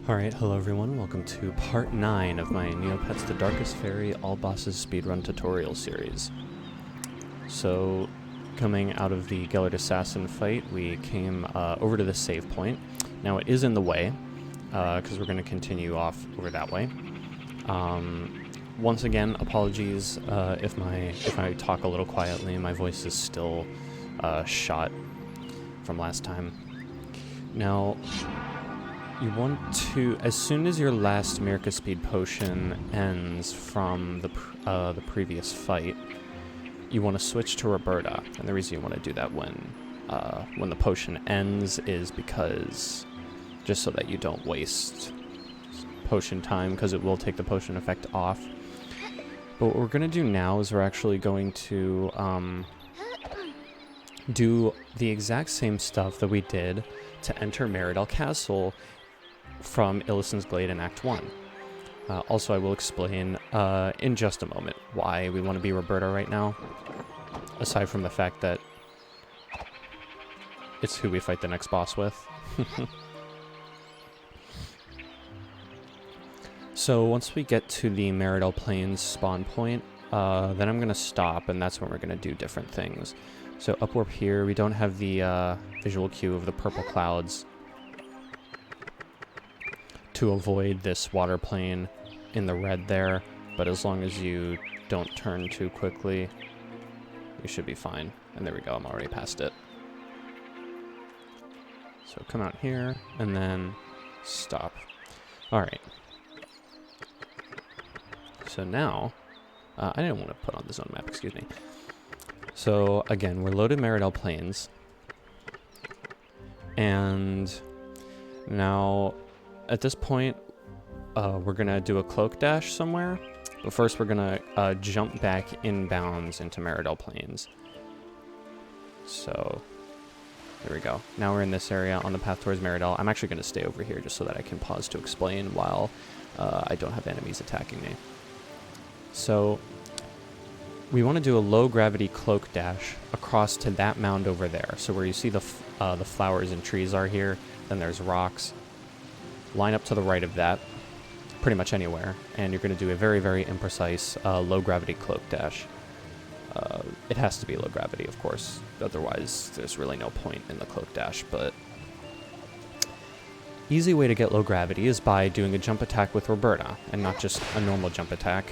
Alright, hello everyone, welcome to part 9 of my Neopets the Darkest Faerie All Bosses Speedrun tutorial series. So, coming out of the Gellert Assassin fight, we came over to the save point. Now it is in the way, because we're going to continue off over that way. Once again, apologies if I talk a little quietly, my voice is still shot from last time. Now, you want to, as soon as your last America Speed potion ends from the previous fight, you want to switch to Roberta. And the reason you want to do that when the potion ends is because, just so that you don't waste potion time, because it will take the potion effect off. But what we're going to do now is we're actually going to do the exact same stuff that we did to enter Meridel Castle from Illisen's Glade in Act 1. Also, I will explain in just a moment why we want to be Roberta right now, aside from the fact that it's who we fight the next boss with. So once we get to the Meridel Plains spawn point, then I'm going to stop, and that's when we're going to do different things. So upwarp here, we don't have the visual cue of the purple clouds to avoid this water plane in the red there, but as long as you don't turn too quickly, you should be fine. And there we go, I'm already past it. So come out here, and then stop. Alright. So now, I didn't want to put on the zone map, excuse me. So again, we're loaded Meridel Plains, and now at this point, we're gonna do a cloak dash somewhere, but first we're gonna jump back inbounds into Meridel Plains. So there we go. Now we're in this area on the path towards Meridel. I'm actually gonna stay over here just so that I can pause to explain while I don't have enemies attacking me. So we want to do a low gravity cloak dash across to that mound over there. So where you see the flowers and trees are here, then there's rocks. Line up to the right of that, pretty much anywhere, and you're going to do a very, very imprecise low gravity cloak dash. It has to be low gravity, of course, otherwise there's really no point in the cloak dash, but easy way to get low gravity is by doing a jump attack with Roberta, and not just a normal jump attack.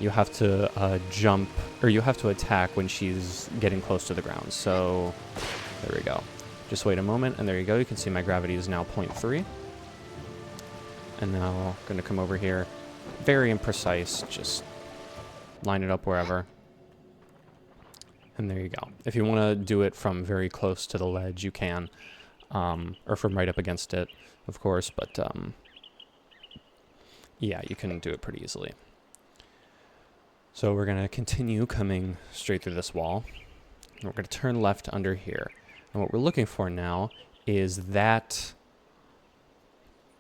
You have to jump, or you have to attack when she's getting close to the ground. So there we go. Just wait a moment, and there you go. You can see my gravity is now 0.3. And now I'm going to come over here. Very imprecise, just line it up wherever. And there you go. If you want to do it from very close to the ledge, you can. Or from right up against it, of course. But yeah, you can do it pretty easily. So we're going to continue coming straight through this wall. And we're going to turn left under here. And what we're looking for now is that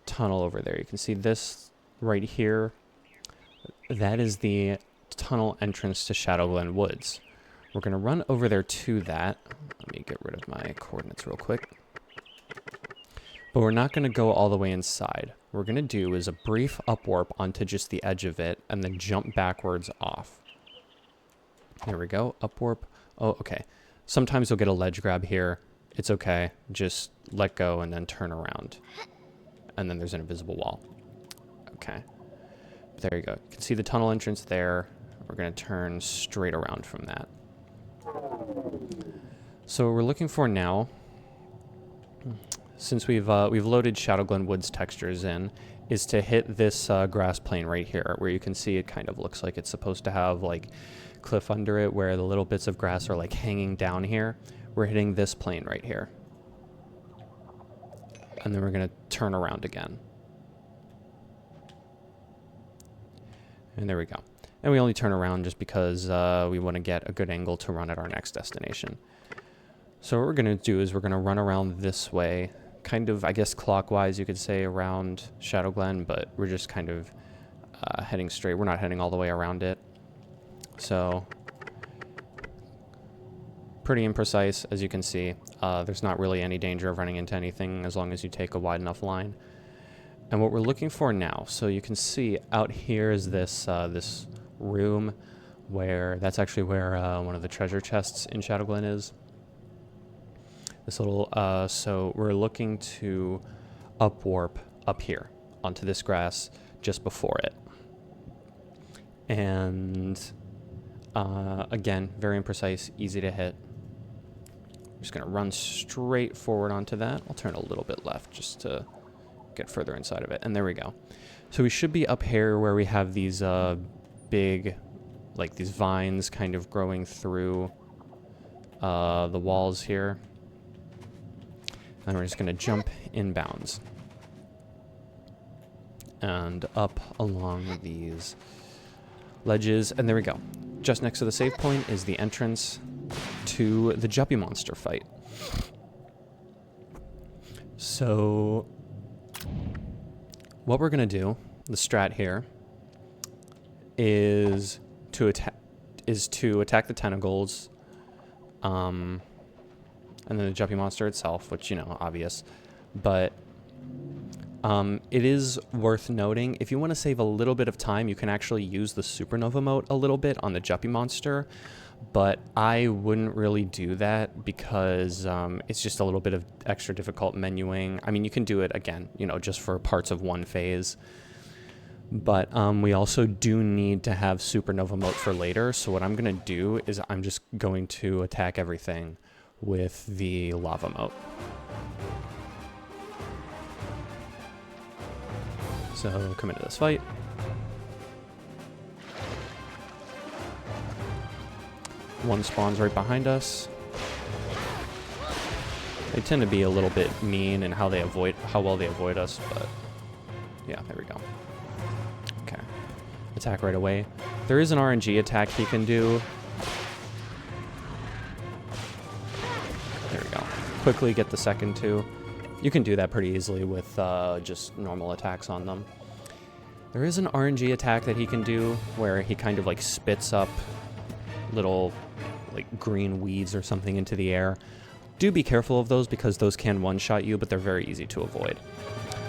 tunnel over there. You can see this right here. That is the tunnel entrance to Shadowglen Woods. We're going to run over there to that. Let me get rid of my coordinates real quick. But we're not going to go all the way inside. What we're going to do is a brief upwarp onto just the edge of it, and then jump backwards off. There we go, upwarp. Oh, okay. Sometimes you'll get a ledge grab here. It's okay. Just let go and then turn around. And then there's an invisible wall. Okay. There you go. You can see the tunnel entrance there. We're going to turn straight around from that. So what we're looking for now, since we've loaded Shadowglen Woods textures in, is to hit this grass plane right here, where you can see it kind of looks like it's supposed to have like cliff under it, where the little bits of grass are like hanging down here. We're hitting this plane right here. And then we're going to turn around again. And there we go. And we only turn around just because we want to get a good angle to run at our next destination. So what we're going to do is we're going to run around this way, kind of, I guess, clockwise, you could say, around Shadowglen, but we're just kind of heading straight. We're not heading all the way around it. So pretty imprecise, as you can see. There's not really any danger of running into anything as long as you take a wide enough line. And what we're looking for now, so you can see out here is this this room where that's actually where one of the treasure chests in Shadowglen is. This little, so we're looking to upwarp up here onto this grass just before it. And again, very imprecise, easy to hit. I'm just going to run straight forward onto that. I'll turn a little bit left just to get further inside of it. And there we go. So we should be up here where we have these big, like these vines kind of growing through the walls here. And we're just going to jump inbounds and up along these ledges. And there we go. Just next to the save point is the entrance to the Juppy monster fight. So what we're going to do, the strat here, is to attack the tentacles, and then the Juppy monster itself, which, you know, obvious. But it is worth noting, if you want to save a little bit of time, you can actually use the supernova mode a little bit on the Juppy monster. But I wouldn't really do that because it's just a little bit of extra difficult menuing. I mean, you can do it again, you know, just for parts of one phase. But we also do need to have supernova mode for later. So what I'm going to do is I'm just going to attack everything with the lava moat. So come into this fight. One spawns right behind us. They tend to be a little bit mean in how well they avoid us, but yeah, there we go. Okay. Attack right away. There is an RNG attack he can do. There we go. Quickly get the second two. You can do that pretty easily with just normal attacks on them. There is an RNG attack that he can do where he kind of like spits up little like green weeds or something into the air. Do be careful of those because those can one-shot you, but they're very easy to avoid.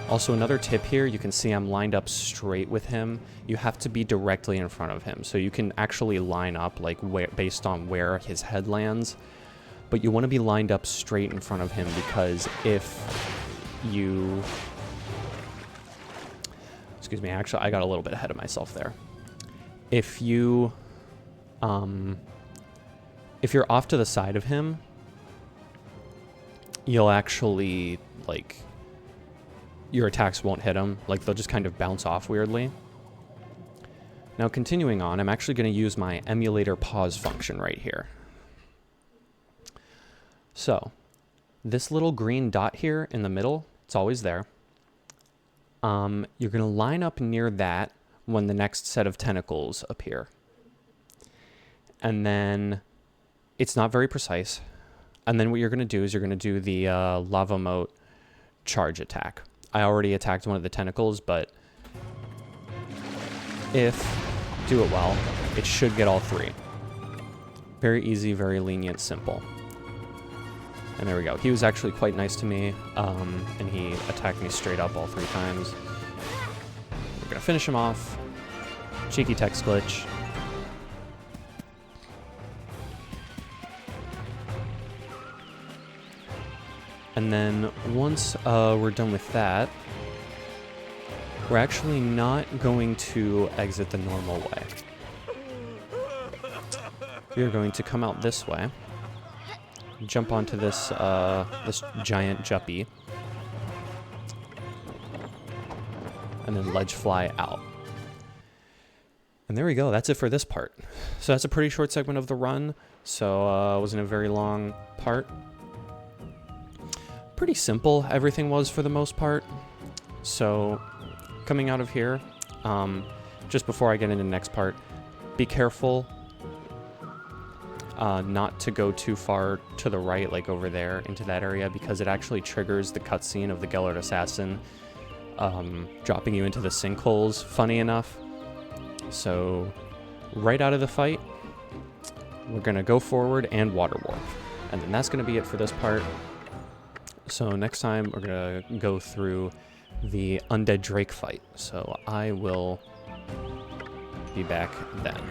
Also, another tip here, you can see I'm lined up straight with him. You have to be directly in front of him. So you can actually line up like based on where his head lands, but you want to be lined up straight in front of him because if you... Excuse me, actually, I got a little bit ahead of myself there. If you... if you're off to the side of him, you'll actually, like, your attacks won't hit him. Like, they'll just kind of bounce off weirdly. Now, continuing on, I'm actually going to use my emulator pause function right here. So, this little green dot here in the middle, it's always there. You're going to line up near that when the next set of tentacles appear. And then it's not very precise. And then what you're going to do is you're going to do the lava moat charge attack. I already attacked one of the tentacles, but if do it well, it should get all three. Very easy, very lenient, simple. And there we go. He was actually quite nice to me, and he attacked me straight up all three times. We're going to finish him off. Cheeky text glitch. And then once we're done with that, we're actually not going to exit the normal way. We're going to come out this way, jump onto this this giant Juppy, and then ledge fly out. And there we go. That's it for this part. So that's a pretty short segment of the run. So it wasn't a very long part. Pretty simple everything was for the most part. So coming out of here, just before I get into the next part, be careful not to go too far to the right, like over there into that area, because it actually triggers the cutscene of the Gellert Assassin dropping you into the sinkholes, funny enough. So right out of the fight, we're gonna go forward and water warp, and then that's gonna be it for this part. So next time we're going to go through the undead drake fight. So I will be back then.